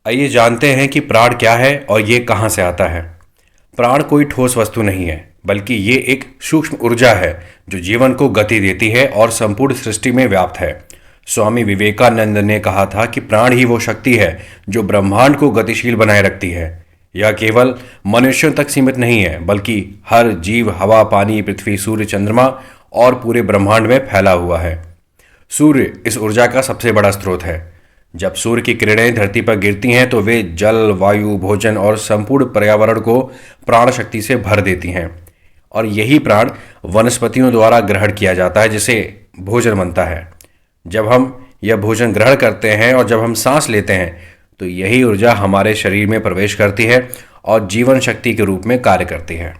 आइए जानते हैं कि प्राण क्या है और ये कहाँ से आता है। प्राण कोई ठोस वस्तु नहीं है, बल्कि ये एक सूक्ष्म ऊर्जा है जो जीवन को गति देती है और संपूर्ण सृष्टि में व्याप्त है। स्वामी विवेकानंद ने कहा था कि प्राण ही वो शक्ति है जो ब्रह्मांड को गतिशील बनाए रखती है। यह केवल मनुष्यों तक सीमित नहीं है, बल्कि हर जीव, हवा, पानी, पृथ्वी, सूर्य, चंद्रमा और पूरे ब्रह्मांड में फैला हुआ है। सूर्य इस ऊर्जा का सबसे बड़ा स्रोत है। जब सूर्य की किरणें धरती पर गिरती हैं तो वे जल, वायु, भोजन और संपूर्ण पर्यावरण को प्राण शक्ति से भर देती हैं, और यही प्राण वनस्पतियों द्वारा ग्रहण किया जाता है, जिसे भोजन बनता है। जब हम यह भोजन ग्रहण करते हैं और जब हम सांस लेते हैं तो यही ऊर्जा हमारे शरीर में प्रवेश करती है और जीवन शक्ति के रूप में कार्य करती है।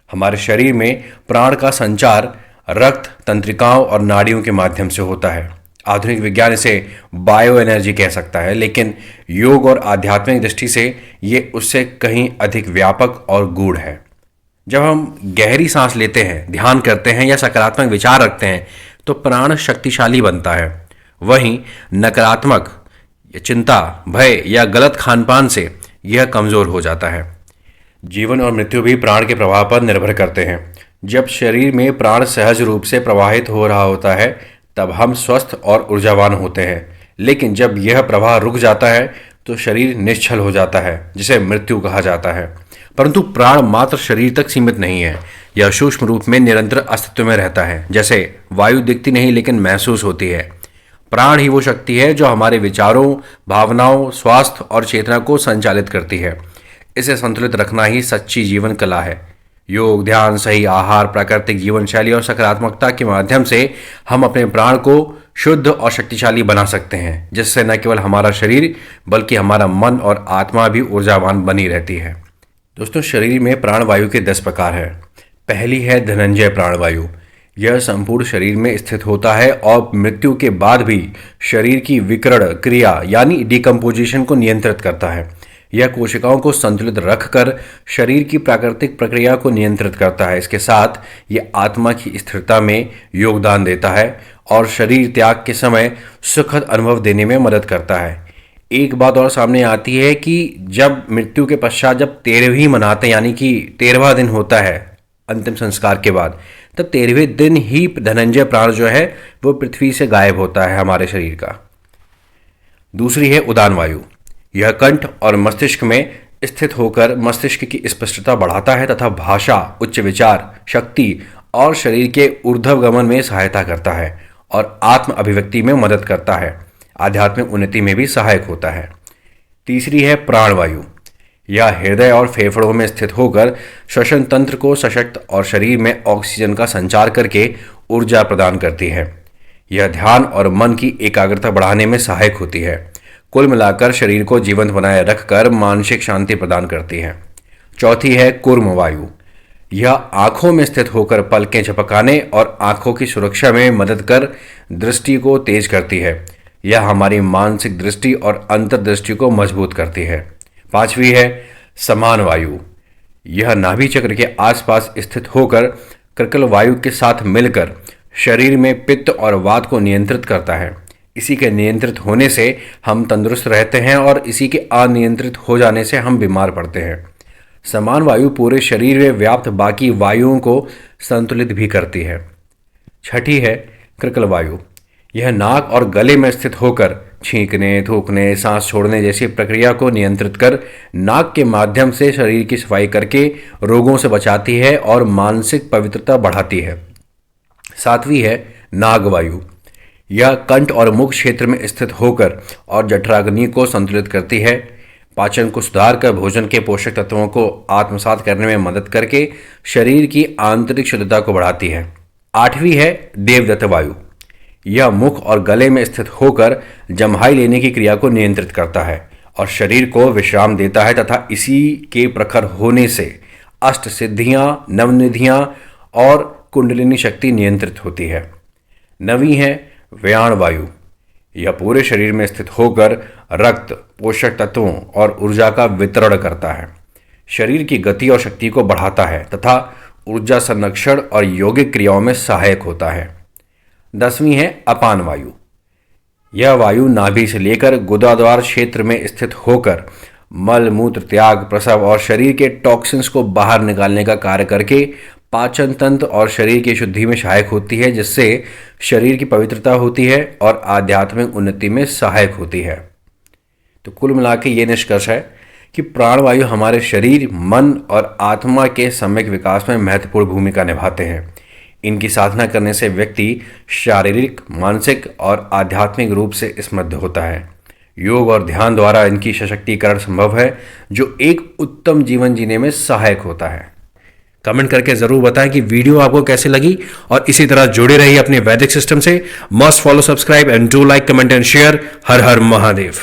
हमारे शरीर में प्राण का संचार रक्त, तंत्रिकाओं और नाड़ियों के माध्यम से होता है। आधुनिक विज्ञान इसे बायो एनर्जी कह सकता है, लेकिन योग और आध्यात्मिक दृष्टि से ये उससे कहीं अधिक व्यापक और गूढ़ है। जब हम गहरी सांस लेते हैं, ध्यान करते हैं या सकारात्मक विचार रखते हैं तो प्राण शक्तिशाली बनता है। वहीं नकारात्मक चिंता, भय या गलत खानपान से यह कमजोर हो जाता है। जीवन और मृत्यु भी प्राण के प्रभाव पर निर्भर करते हैं। जब शरीर में प्राण सहज रूप से प्रवाहित हो रहा होता है तब हम स्वस्थ और ऊर्जावान होते हैं, लेकिन जब यह प्रवाह रुक जाता है तो शरीर निश्चल हो जाता है, जिसे मृत्यु कहा जाता है। परंतु प्राण मात्र शरीर तक सीमित नहीं है, यह सूक्ष्म रूप में निरंतर अस्तित्व में रहता है। जैसे वायु दिखती नहीं लेकिन महसूस होती है, प्राण ही वो शक्ति है जो हमारे विचारों, भावनाओं, स्वास्थ्य और चेतना को संचालित करती है। इसे संतुलित रखना ही सच्ची जीवन कला है। योग, ध्यान, सही आहार, प्राकृतिक जीवन शैली और सकारात्मकता के माध्यम से हम अपने प्राण को शुद्ध और शक्तिशाली बना सकते हैं, जिससे न केवल हमारा शरीर बल्कि हमारा मन और आत्मा भी ऊर्जावान बनी रहती है। दोस्तों, शरीर में प्राणवायु के 10 प्रकार हैं। पहली है धनंजय प्राणवायु। यह संपूर्ण शरीर में स्थित होता है और मृत्यु के बाद भी शरीर की विकिरण क्रिया यानी डिकम्पोजिशन को नियंत्रित करता है। यह कोशिकाओं को संतुलित रखकर शरीर की प्राकृतिक प्रक्रिया को नियंत्रित करता है। इसके साथ यह आत्मा की स्थिरता में योगदान देता है और शरीर त्याग के समय सुखद अनुभव देने में मदद करता है। एक बात और सामने आती है कि जब मृत्यु के पश्चात जब 13वीं मनाते, यानी कि 13वां दिन होता है अंतिम संस्कार के बाद, तब 13वें दिन ही धनंजय प्राण जो है वो पृथ्वी से गायब होता है हमारे शरीर का। दूसरी है उदान वायु। यह कंठ और मस्तिष्क में स्थित होकर मस्तिष्क की स्पष्टता बढ़ाता है तथा भाषा, उच्च विचार शक्ति और शरीर के ऊर्ध्व गमन में सहायता करता है और आत्म अभिव्यक्ति में मदद करता है। आध्यात्मिक उन्नति में भी सहायक होता है। तीसरी है प्राणवायु। यह हृदय और फेफड़ों में स्थित होकर श्वसन तंत्र को सशक्त और शरीर में ऑक्सीजन का संचार करके ऊर्जा प्रदान करती है। यह ध्यान और मन की एकाग्रता बढ़ाने में सहायक होती है। कुल मिलाकर शरीर को जीवंत बनाए रखकर मानसिक शांति प्रदान करती है। चौथी है कूर्म वायु। यह आंखों में स्थित होकर पलकें झपकाने और आंखों की सुरक्षा में मदद कर दृष्टि को तेज करती है। यह हमारी मानसिक दृष्टि और अंतर्दृष्टि को मजबूत करती है। पांचवी है समान वायु। यह नाभि चक्र के आसपास स्थित होकर कर्कल वायु के साथ मिलकर शरीर में पित्त और वात को नियंत्रित करता है। इसी के नियंत्रित होने से हम तंदुरुस्त रहते हैं और इसी के अनियंत्रित हो जाने से हम बीमार पड़ते हैं। समान वायु पूरे शरीर में व्याप्त बाकी वायुओं को संतुलित भी करती है। छठी है कर्कल वायु। यह नाक और गले में स्थित होकर छींकने, थूकने, सांस छोड़ने जैसी प्रक्रिया को नियंत्रित कर नाक के माध्यम से शरीर की सफाई करके रोगों से बचाती है और मानसिक पवित्रता बढ़ाती है। सातवीं है नाग वायु। यह कंठ और मुख क्षेत्र में स्थित होकर और जठराग्नि को संतुलित करती है। पाचन को सुधार कर भोजन के पोषक तत्वों को आत्मसात करने में मदद करके शरीर की आंतरिक शुद्धता को बढ़ाती है। आठवीं है देवदत्त वायु। यह मुख और गले में स्थित होकर जम्हाई लेने की क्रिया को नियंत्रित करता है और शरीर को विश्राम देता है तथा इसी के प्रखर होने से अष्ट सिद्धियां, नवनिधियां और कुंडलिनी शक्ति नियंत्रित होती है। नवीं है व्याण वायु। यह पूरे शरीर में स्थित होकर रक्त, पोषक तत्वों और ऊर्जा का वितरण करता है। शरीर की गति और शक्ति को बढ़ाता है तथा ऊर्जा संरक्षण और यौगिक क्रियाओं में सहायक होता है। 10वीं है अपान वायु। यह वायु नाभि से लेकर गुदाद्वार क्षेत्र में स्थित होकर मल मूत्र त्याग, प्रसव और शरीर के टॉक्सिन्स को बाहर निकालने का कार्य करके पाचन तंत्र और शरीर की शुद्धि में सहायक होती है, जिससे शरीर की पवित्रता होती है और आध्यात्मिक उन्नति में सहायक होती है। तो कुल मिला के ये निष्कर्ष है कि प्राणवायु हमारे शरीर, मन और आत्मा के सम्यक विकास में महत्वपूर्ण भूमिका निभाते हैं। इनकी साधना करने से व्यक्ति शारीरिक, मानसिक और आध्यात्मिक रूप से समृद्ध होता है। योग और ध्यान द्वारा इनकी सशक्तिकरण संभव है, जो एक उत्तम जीवन जीने में सहायक होता है। कमेंट करके जरूर बताएं कि वीडियो आपको कैसी लगी और इसी तरह जुड़े रहिए अपने वैदिक सिस्टम से। Must follow, subscribe and do like, comment and share. Her her Mahadev.